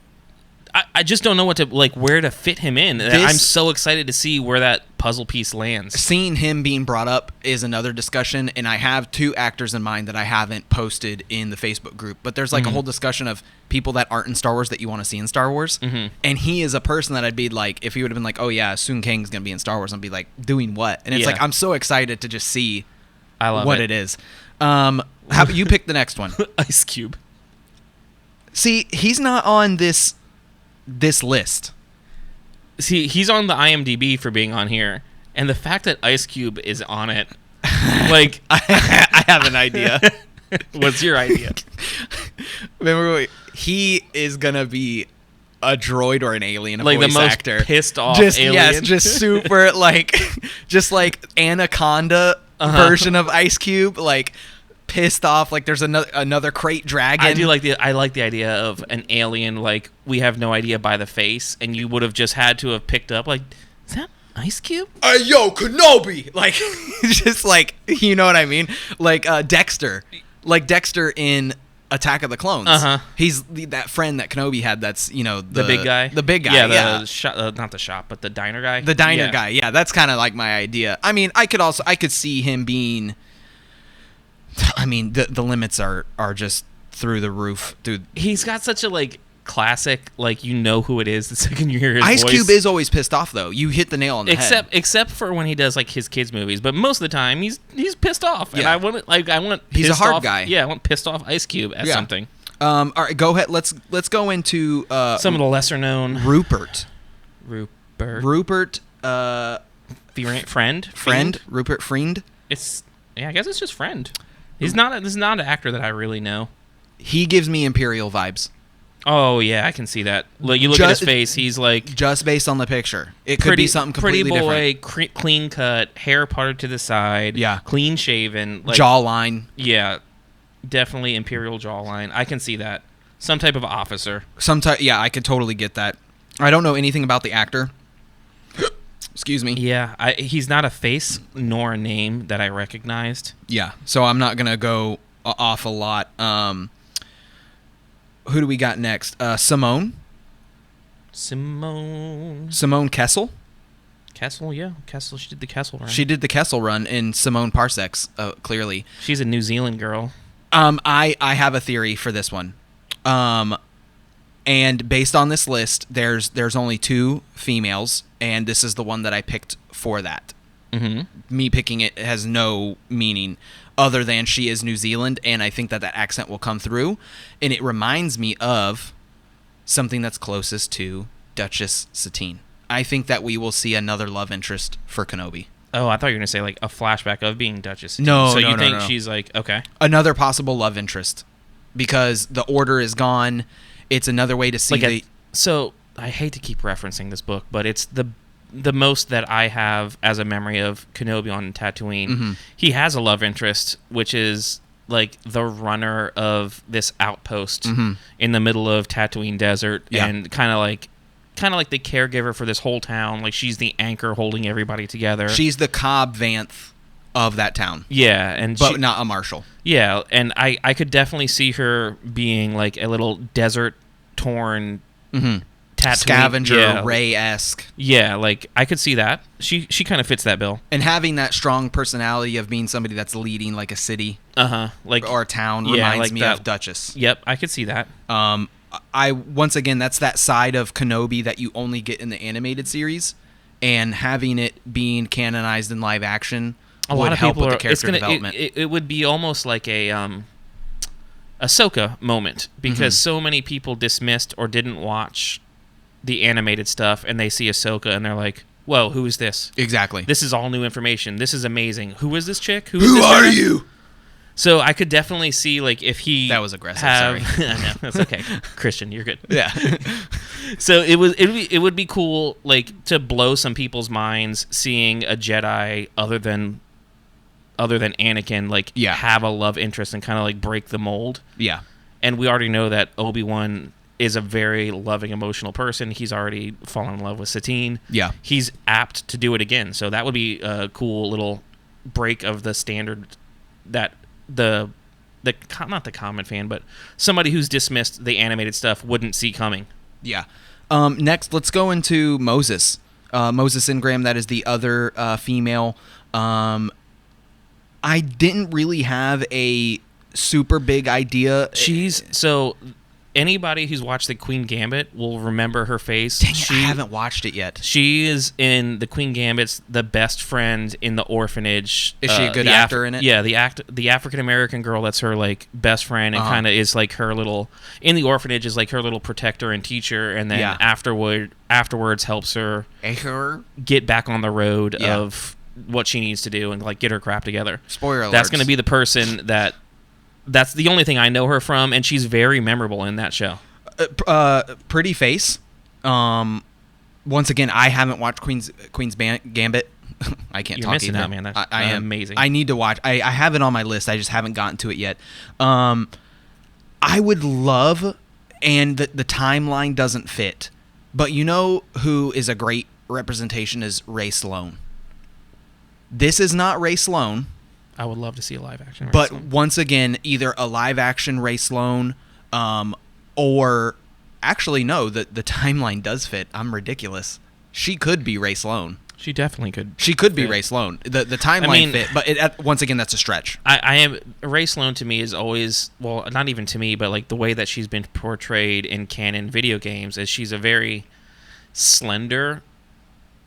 I just don't know where to fit him in. I'm so excited to see where that puzzle piece lands. Seeing him being brought up is another discussion, and I have two actors in mind that I haven't posted in the Facebook group, but there's a whole discussion of people that aren't in Star Wars that you want to see in Star Wars, and he is a person that I'd be like, if he would have been like, oh yeah, Sun Kang's gonna be in Star Wars, I'd be like, doing what? And it's like, I'm so excited to just see what it is. How about you pick the next one? Ice Cube. See, he's not on this list. See, he's on the IMDb for being on here, and the fact that Ice Cube is on it, I have an idea. What's your idea? Remember, he is gonna be a droid or an alien, a like voice the most actor. pissed off alien. Yes, just super just like Anaconda version of Ice Cube, pissed off. Like there's another crate dragon. I like the idea of an alien, we have no idea by the face, and you would have just had to have picked up is that Ice Cube? Hey yo, Kenobi! Just you know what I mean? Dexter. Dexter in Attack of the Clones. He's that friend that Kenobi had. That's the big guy. The big guy. Yeah, not the shop, but the diner guy. The diner guy. Yeah, that's kind of my idea. I mean, I could see him being I mean, the limits are just through the roof, dude. He's got such a like classic, like you know who it is the second you hear his Ice voice. Cube is always pissed off though. You hit the nail on the head. Except for when he does like his kids movies, but most of the time he's pissed off, and Yeah. I want He's a pissed hard off- guy. Yeah, I want pissed off Ice Cube as Yeah. something. All right, go ahead. Let's go into Some of the lesser known Rupert. Rupert Friend. Fiend? Rupert Friend. I guess it's just Friend. This is not an actor that I really know. He gives me Imperial vibes. Oh yeah, I can see that. Look, you look at his face. He's like just based on the picture. It could be something completely pretty boy, different. clean cut, hair parted to the side. Yeah. clean shaven, like, Jawline. Yeah, definitely Imperial jawline. I can see that. Some type of officer. Yeah, I could totally get that. I don't know anything about the actor. Excuse me. Yeah, he's not a face nor a name that I recognized. Yeah, so I'm not gonna go off a lot. Who do we got next? Simone Kessel. Kessel, yeah. Kessel, she did the Kessel run. She did the Kessel run in Simone Parsecs, clearly. She's a New Zealand girl. I have a theory for this one. And based on this list, there's only 2 females, and this is the one that I picked for that. Mm-hmm. Me picking it has no meaning other than she is New Zealand, and I think that accent will come through. And it reminds me of something that's closest to Duchess Satine. I think that we will see another love interest for Kenobi. Oh, I thought you were going to say like a flashback of being Duchess. No, so no, you no, think no. she's like, okay. Another possible love interest, because the Order is gone. It's another way to see So I hate to keep referencing this book, but it's the most that I have as a memory of Kenobi on Tatooine. Mm-hmm. He has a love interest, which is like the runner of this outpost in the middle of Tatooine Desert, Yeah. and kind of like the caregiver for this whole town. Like she's the anchor holding everybody together. She's the Cobb Vanth of that town. Yeah, But not a marshal. Yeah, and I could definitely see her being like a little desert-torn Tatooine. Scavenger, yeah. Rey-esque. Yeah, like I could see that. She kind of fits that bill. And having that strong personality of being somebody that's leading like a city Like or a town yeah, reminds like me that. of Duchess. Yep, I could see that. I once again, that's that side of Kenobi that you only get in the animated series, and having it being canonized in live action A would lot of help people with are. the character It's gonna. development. It would be almost like a Ahsoka moment, because so many people dismissed or didn't watch the animated stuff, and they see Ahsoka and they're like, "Whoa, who is this? Exactly. This is all new information. This is amazing. Who is this chick? Who Who this are guy?" you? So I could definitely see like if he That was aggressive, Sorry, sorry. no, that's okay. Christian, you're good. Yeah. So it would be cool like to blow some people's minds seeing a Jedi other than Anakin like Yeah. have a love interest and kind of like break the mold. Yeah. And we already know that Obi-Wan is a very loving, emotional person. He's already fallen in love with Satine. Yeah. He's apt to do it again. So that would be a cool little break of the standard that not the common fan, but somebody who's dismissed the animated stuff wouldn't see coming. Yeah. Next, let's go into Moses. Moses Ingram, that is the other female. I didn't really have a super big idea. So anybody who's watched the Queen Gambit will remember her face. Dang it, I haven't watched it yet. She is in the Queen Gambit's the best friend in the orphanage. Is she a good actor in it? Yeah, the African American girl that's her like best friend and kind of is like her little in the orphanage is like her little protector and teacher, and then afterwards helps her get back on the road of what she needs to do and like get her crap together. Spoiler alert. That's going to be the person that's the only thing I know her from, and she's very memorable in that show. Pretty face. Once again, I haven't watched Queen's Gambit. I can't You're talk missing either. out, man. That's I am amazing. I need to watch. I have it on my list. I just haven't gotten to it yet. I would love, and the timeline doesn't fit, but you know who is a great representation is Ray Sloan. This is not Ray Sloan. I would love to see a live action. But once again, either a live action Ray Sloan, or actually no, the timeline does fit. I'm ridiculous. She could be Ray Sloan. She definitely could. She could be fit. Ray Sloan. The timeline fit, but once again, that's a stretch. I am Ray Sloan to me is always, well, not even to me, but like the way that she's been portrayed in canon video games is she's a very slender,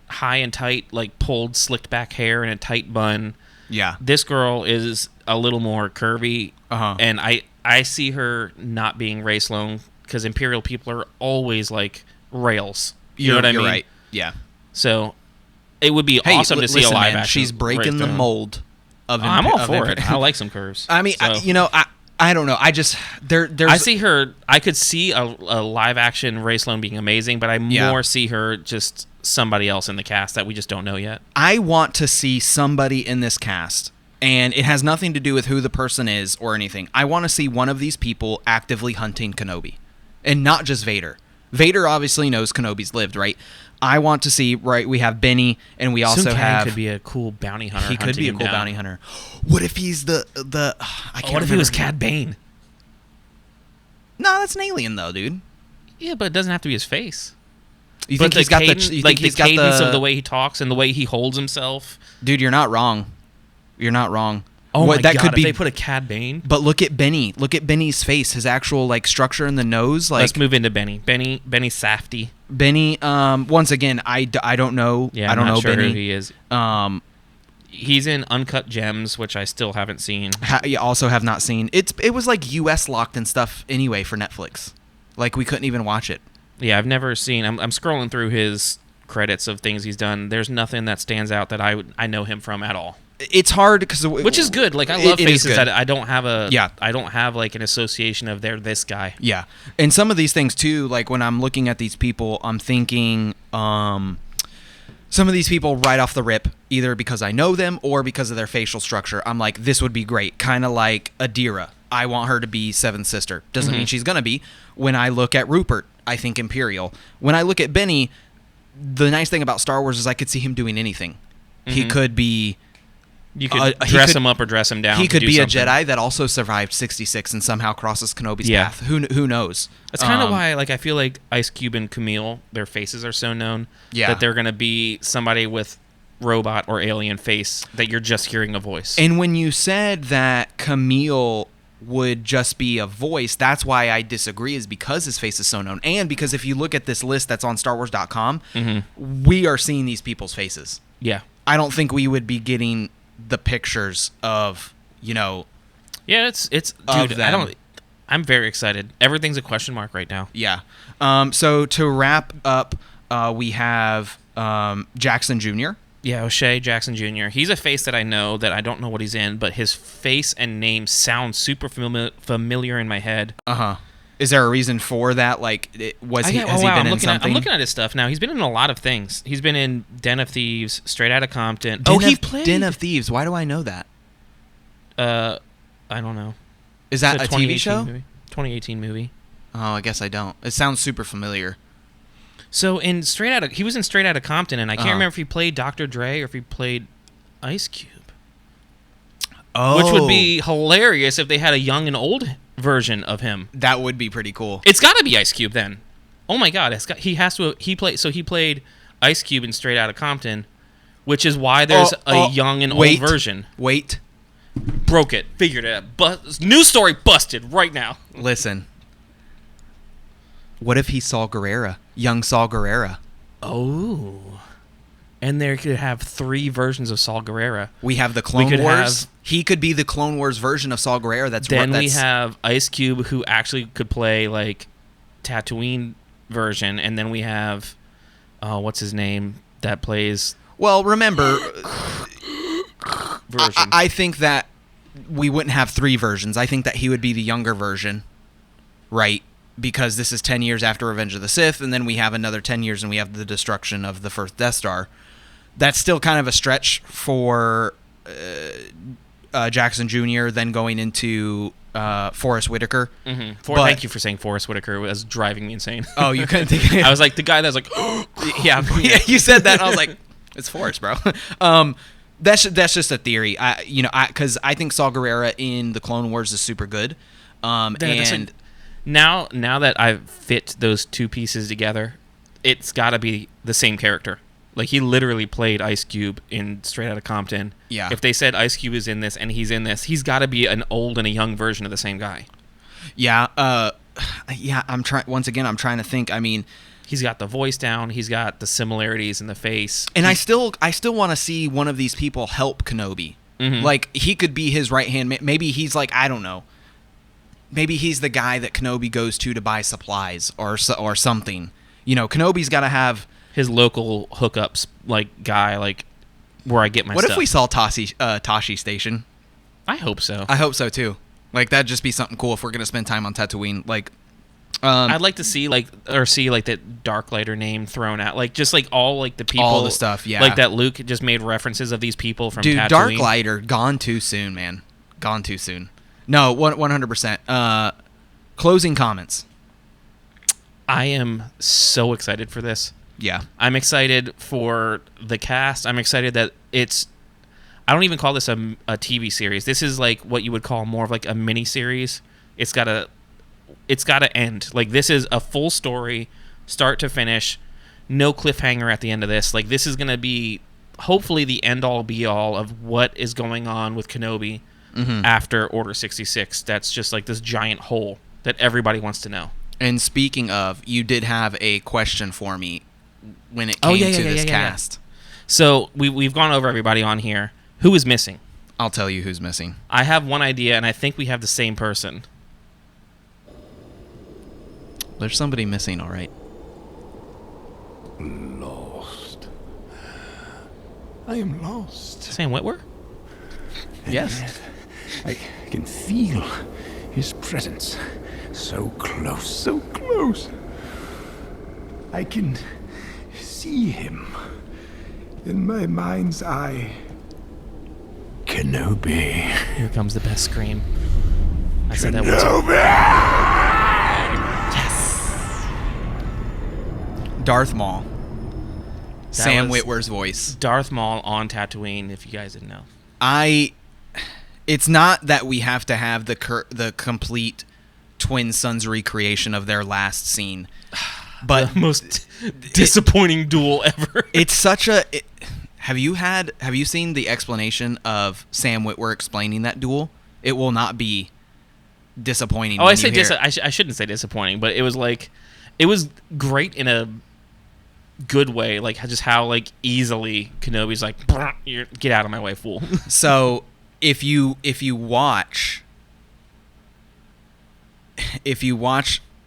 high and tight, like pulled, slicked back hair and a tight bun. Yeah. This girl is a little more curvy, and I see her not being Ray Sloan because Imperial people are always like rails. You know what I mean? You're right. Yeah. So it would be awesome to see a live action. She's breaking the mold of. I'm all for it. I like some curves. I mean, so. I don't know. I just there's. I see her. I could see a live action Ray Sloan being amazing, but I more see her just somebody else in the cast that we just don't know yet. I want to see somebody in this cast, and it has nothing to do with who the person is or anything. I want to see one of these people actively hunting Kenobi, and not just Vader. Vader obviously knows Kenobi's lived, right? I want to see, right, we have Benny, and we also have... could be a cool bounty hunter. He could be a cool bounty hunter. What if he's the I can't what if he was Cad Bane? No, that's an alien, though, dude. Yeah, but it doesn't have to be his face. You think he's got the cadence of the way he talks and the way he holds himself? Dude, you're not wrong. You're not wrong. Oh my God, if they put a Cad Bane? But look at Benny. Look at Benny's face. His actual like structure in the nose. Like, let's move into Benny. Benny Safdie. Benny. Once again, I don't know. Yeah, I don't know sure Benny. Who he is. He's in Uncut Gems, which I still haven't seen. Also have not seen. It was like US locked and stuff anyway for Netflix. Like we couldn't even watch it. Yeah, I've never seen. I'm scrolling through his credits of things he's done. There's nothing that stands out that I know him from at all. It's hard because which is good. Like I love faces that I don't have I don't have like an association of they're this guy. Yeah, and some of these things too. Like when I'm looking at these people, I'm thinking some of these people right off the rip, either because I know them or because of their facial structure. I'm like, this would be great. Kind of like Adira. I want her to be Seventh Sister. Doesn't mean she's gonna be. When I look at Rupert, I think Imperial. When I look at Benny, the nice thing about Star Wars is I could see him doing anything. He could be. You could dress him up or dress him down. He could be a Jedi that also survived 66 and somehow crosses Kenobi's path. Who knows? That's kind of why, like, I feel like Ice Cube and Camille, their faces are so known that they're going to be somebody with robot or alien face that you're just hearing a voice. And when you said that Camille would just be a voice, that's why I disagree, is because his face is so known. And because if you look at this list that's on StarWars.com, we are seeing these people's faces. Yeah. I don't think we would be getting the pictures of, Yeah, it's dude, I'm very excited. Everything's a question mark right now. Yeah. So to wrap up, we have Jackson Jr. Yeah, O'Shea Jackson Jr. He's a face that I know that I don't know what he's in, but his face and name sound super familiar in my head. Is there a reason for that? Like, has he been in something? I'm looking at his stuff now. He's been in a lot of things. He's been in Den of Thieves, Straight Outta Compton. He played Den of Thieves. Why do I know that? I don't know. Is that a TV show? 2018 movie. Oh, I guess I don't. It sounds super familiar. So he was in Straight Outta Compton, and I can't remember if he played Dr. Dre or if he played Ice Cube. Oh, which would be hilarious if they had a young and old version of him. That would be pretty cool. It's got to be Ice Cube then. Oh my God, he played Ice Cube in Straight Outta Compton, which is why there's a young and old version. Wait. Broke it. Figured it out. News story busted right now. Listen. What if he Saw Gerrera? Young Saw Gerrera. Oh. And there could have 3 versions of Saw Gerrera. We have the Clone Wars. He could be the Clone Wars version of Saw Gerrera. Then we have Ice Cube, who actually could play like Tatooine version, and then we have what's his name that plays. Well, remember, version. I think that we wouldn't have 3 versions. I think that he would be the younger version, right? Because this is 10 years after Revenge of the Sith, and then we have another 10 years, and we have the destruction of the first Death Star. That's still kind of a stretch for Jackson Jr., then going into Forrest Whitaker. Thank you for saying Forrest Whitaker. It was driving me insane. Oh, you couldn't think of it? I was like, the guy that's like, yeah, you said that, and I was like, it's Forrest, bro. That's just a theory. Because I think Saw Gerrera in the Clone Wars is super good. Now that I've fit those 2 pieces together, it's got to be the same character. Like, he literally played Ice Cube in Straight Outta Compton. Yeah. If they said Ice Cube is in this and he's in this, he's got to be an old and a young version of the same guy. Yeah. I'm trying to think. I mean, he's got the voice down. He's got the similarities in the face. And I still want to see one of these people help Kenobi. Mm-hmm. Like, he could be his right hand. Maybe he's like, I don't know. Maybe he's the guy that Kenobi goes to buy supplies or something. You know, Kenobi's got to have his local hookups, like, guy, like, where I get my What stuff. if we saw Tashi Station? I hope so. I hope so too. Like, that'd just be something cool if we're gonna spend time on Tatooine. Like, I'd like to see that Darklighter name thrown out, like, just like all like the people, all the stuff, yeah. like that Luke just made references of these people from dude, Tatooine. Darklighter gone too soon, man. Gone too soon. No, 100%. Closing comments. I am so excited for this. Yeah. I'm excited for the cast. I'm excited that I don't even call this a TV series. This is like what you would call more of like a mini series. It's got to end. Like, this is a full story, start to finish. No cliffhanger at the end of this. Like, this is going to be hopefully the end all be all of what is going on with Kenobi after Order 66. That's just like this giant hole that everybody wants to know. And speaking of, you did have a question for me when it came to this cast. So we've gone over everybody on here. Who is missing? I'll tell you who's missing. I have one idea, and I think we have the same person. There's somebody missing, all right. Lost. I am lost. Sam Witwer? Yes. I can feel his presence. So close, so close. I can see him in my mind's eye. Kenobi. Here comes the best scream. I said that once. Darth Maul. Sam was Witwer's voice. Darth Maul on Tatooine, if you guys didn't know. It's not that we have to have the complete Twin Sons recreation of their last scene, but The most disappointing duel ever. it's such a. Have you seen the explanation of Sam Witwer explaining that duel? It will not be disappointing. Oh, when I say you hear it. I shouldn't say disappointing, but it was like, it was great in a good way, like just how like easily Kenobi's like, get out of my way, fool. So if you watch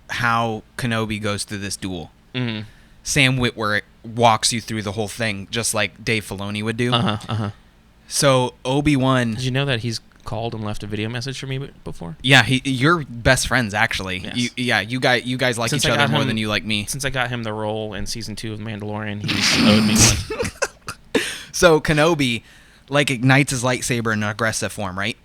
how Kenobi goes through this duel, Sam Witwer walks you through the whole thing just like Dave Filoni would do. So Obi-Wan, Did you know that he's called and left a video message for me before? yeah, you're best friends actually. Yes. You guys like Since each I other got more him- than you like me. Since I got him the role in season 2 of Mandalorian, he's owed me money. So Kenobi like ignites his lightsaber in an aggressive form, right?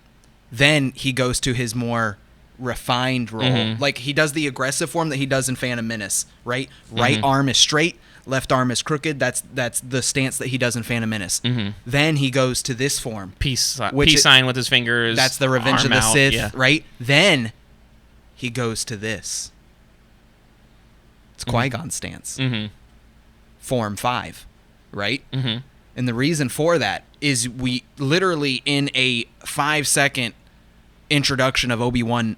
Then he goes to his more refined role. Like, he does the aggressive form that he does in Phantom Menace, right? Right arm is straight, left arm is crooked. That's the stance that he does in Phantom Menace. Then he goes to this form. Peace sign with his fingers. That's the Revenge of arm the out, Sith, yeah. right? Then he goes to this. It's Qui-Gon's stance. Form 5, right? And the reason for that is we literally, in a 5-second introduction of Obi-Wan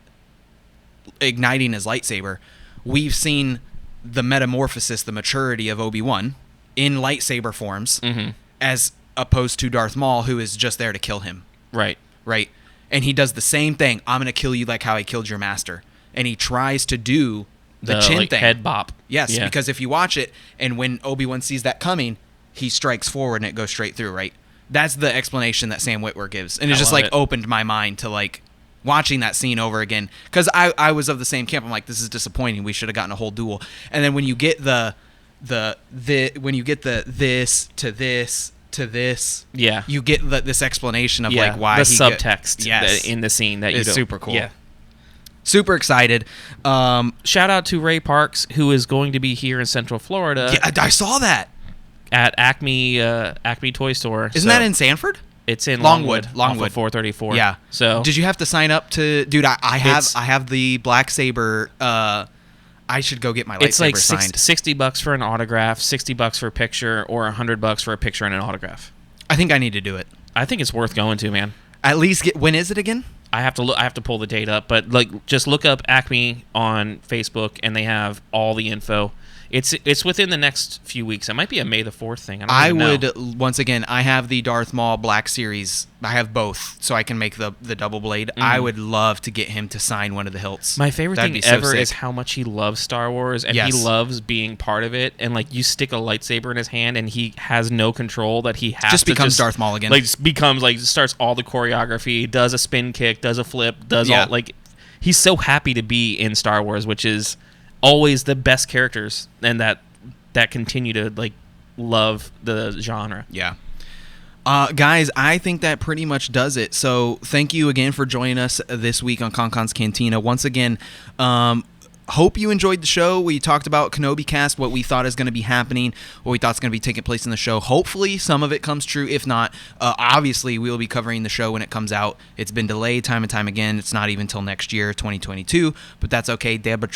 igniting his lightsaber, we've seen the metamorphosis, the maturity of Obi-Wan in lightsaber forms, as opposed to Darth Maul, who is just there to kill him. Right. Right? And he does the same thing. I'm going to kill you like how I killed your master. And he tries to do the chin like, thing. head bop. Yes, Yeah. because if you watch it, and when Obi-Wan sees that coming, he strikes forward and it goes straight through, right? That's the explanation that Sam Witwer gives. And it just love like it. opened my mind to like watching that scene over again. Because I was of the same camp. I'm like, this is disappointing. We should have gotten a whole duel. And then when you get when you get the this to this to this, Yeah. you get this explanation of Yeah, like why the he subtext yes, in the scene that you it's don't. super cool. Yeah. Super excited. Shout out to Ray Parks, who is going to be here in Central Florida Yeah, I saw that. at Acme Toy Store. Isn't that in Sanford? It's in Longwood? Off Longwood. of 434. Yeah. So did you have to sign up to? Dude, I It's- have the black saber I should go get my It's lightsaber like signed. $60 for an autograph, $60 for a picture, or $100 for a picture and an autograph. I think I need to do it. I think it's worth going to, man. At least get. When is it again? I have to look. I have to pull the date up, but like, just look up Acme on Facebook, and they have all the info. It's within the next few weeks. It might be a May the 4th thing. I would once again. I have the Darth Maul Black Series. I have both, so I can make the double blade. I would love to get him to sign one of the hilts. My favorite That'd thing be so ever sick. is how much he loves Star Wars, and Yes. he loves being part of it. And like, you stick a lightsaber in his hand, and he has no control. That he has Just to becomes Darth Maul again. Like, just becomes like, starts all the choreography, does a spin kick, does a flip, does Yeah. all like. He's so happy to be in Star Wars, which is always the best characters, and that continue to like love the genre. Yeah. Guys, I think that pretty much does it. So thank you again for joining us this week on KonKon's Cantina. Once again, hope you enjoyed the show. We talked about Kenobi Cast, what we thought is going to be happening, what we thought is going to be taking place in the show. Hopefully some of it comes true. If not, obviously we will be covering the show when it comes out. It's been delayed time and time again. It's not even till next year, 2022, but that's okay. Deborah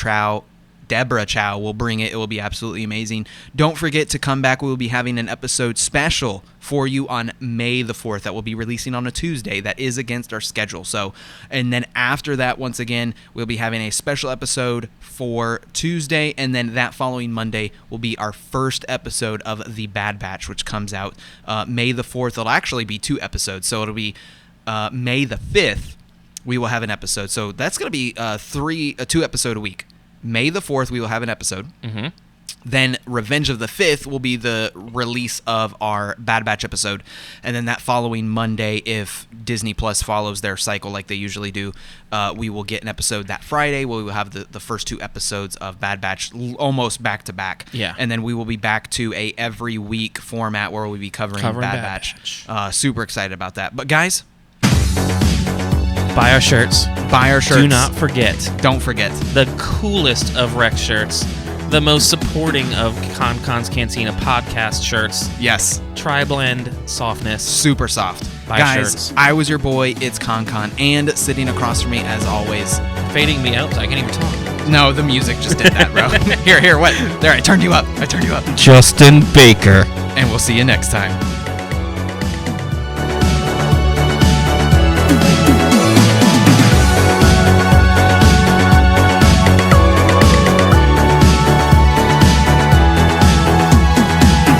Chow will bring it. It will be absolutely amazing. Don't forget to come back. We will be having an episode special for you on May the 4th that will be releasing on a Tuesday. That is against our schedule. So, and then after that, once again, we'll be having a special episode for Tuesday, and then that following Monday will be our first episode of The Bad Batch, which comes out May the 4th. It'll actually be 2 episodes. So it'll be May the 5th. We will have an episode. So that's going to be 2 episode a week. May the 4th, we will have an episode. Mm-hmm. Then Revenge of the 5th will be the release of our Bad Batch episode. And then that following Monday, if Disney Plus follows their cycle like they usually do, we will get an episode that Friday where we will have the first 2 episodes of Bad Batch almost back to back. Yeah. And then we will be back to a every week format where we'll be covering Bad Batch. Super excited about that. But guys, buy our shirts. buy our shirts. Do not forget Don't forget. the coolest of Rex shirts, the most supporting of KonKon's Cantina podcast shirts. Yes. Tri-blend softness. Super soft. Buy Guys, shirts. I was your boy. It's KonKon. And sitting across from me, as always. Fading me out, so I can't even talk. No, the music just did that, bro. Here, what? There, I turned you up. Justin Baker. And we'll see you next time.